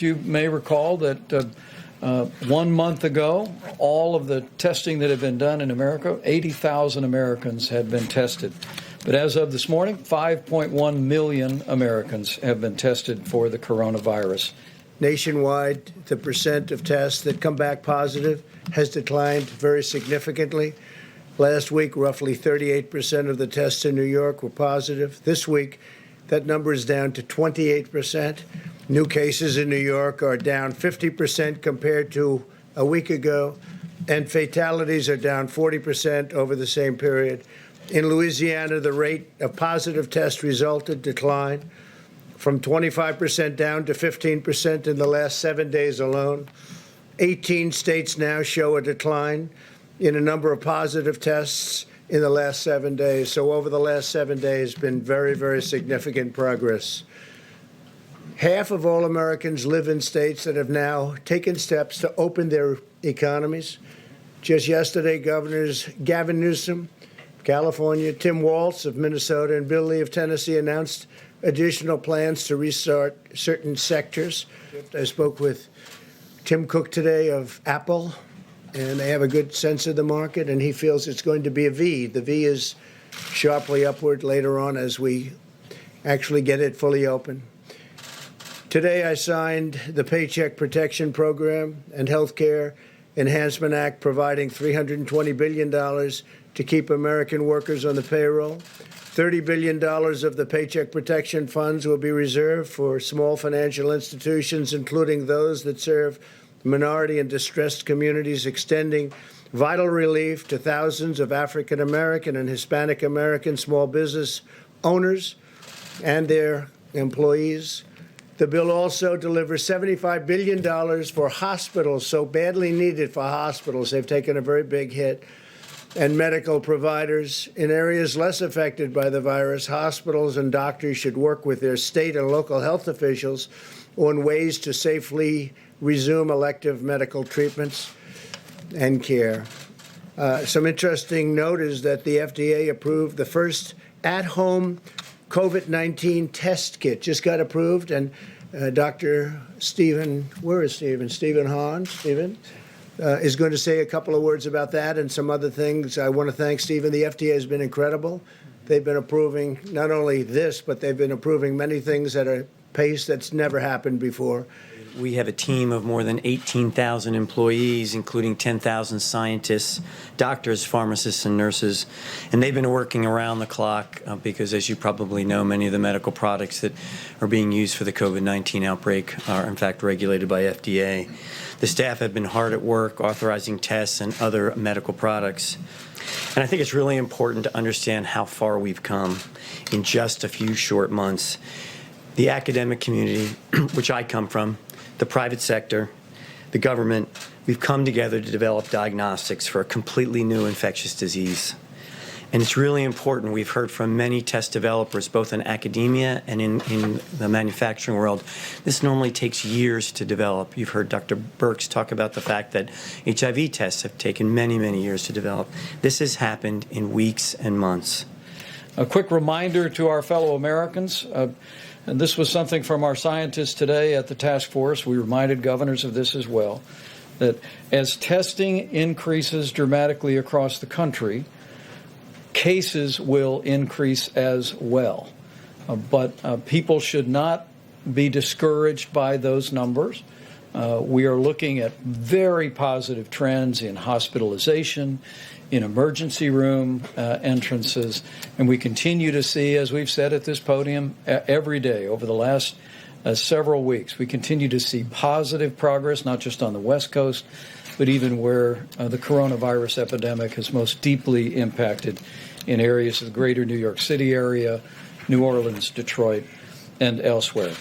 you may recall that 1 month ago, all of the testing that had been done in America, 80,000 Americans had been tested. But as of this morning, 5.1 million Americans have been tested for the coronavirus. Nationwide, the percent of tests that come back positive has declined very significantly. Last week, roughly 38% of the tests in New York were positive. This week, that number is down to 28%. New cases in New York are down 50% compared to a week ago, and fatalities are down 40% over the same period. In Louisiana, the rate of positive test resulted decline from 25% down to 15% in the last 7 days alone. 18 states now show a decline in a number of positive tests in the last 7 days. So over the last 7 days, been very, very significant progress. Half of all Americans live in states that have now taken steps to open their economies. Just yesterday, Governors Gavin Newsom, California, Tim Walz of Minnesota, and Bill Lee of Tennessee announced additional plans to restart certain sectors. I spoke with Tim Cook today of Apple, and they have a good sense of the market, and he feels it's going to be a V. The V is sharply upward later on as we actually get it fully open. Today, I signed the Paycheck Protection Program and Healthcare Enhancement Act, providing $320 billion to keep American workers on the payroll. $30 billion of the Paycheck Protection Funds will be reserved for small financial institutions, including those that serve minority and distressed communities, extending vital relief to thousands of African American and Hispanic American small business owners and their employees. The bill also delivers $75 billion for hospitals, so badly needed for hospitals. They've taken a very big hit. And medical providers in areas less affected by the virus. Hospitals and doctors should work with their state and local health officials on ways to safely resume elective medical treatments and care. Some interesting note is that the FDA approved the first at-home COVID-19 test kit. Just got approved, and Dr. Stephen, where is Stephen? Stephen Hahn, Stephen, is going to say a couple of words about that and some other things. I want to thank Stephen. The FDA has been incredible. They've been approving not only this, but they've been approving many things at a pace that's never happened before. We have a team of more than 18,000 employees, including 10,000 scientists, doctors, pharmacists, and nurses. And they've been working around the clock because, as you probably know, many of the medical products that are being used for the COVID-19 outbreak are, in fact, regulated by FDA. The staff have been hard at work authorizing tests and other medical products. And I think it's really important to understand how far we've come in just a few short months. The academic community, which I come from, the private sector, the government, we've come together to develop diagnostics for a completely new infectious disease. And it's really important. We've heard from many test developers, both in academia and in the manufacturing world. This normally takes years to develop. You've heard Dr. Birx talk about the fact that HIV tests have taken many, many years to develop. This has happened in weeks and months. A quick reminder to our fellow Americans, and this was something from our scientists today at the task force. We reminded governors of this as well, that as testing increases dramatically across the country, cases will increase as well. But people should not be discouraged by those numbers. We are looking at very positive trends in hospitalization, in emergency room entrances, and we continue to see, as we've said at this podium every day over the last several weeks, we continue to see positive progress, not just on the West Coast, but even where the coronavirus epidemic has most deeply impacted in areas of the greater New York City area, New Orleans, Detroit, and elsewhere.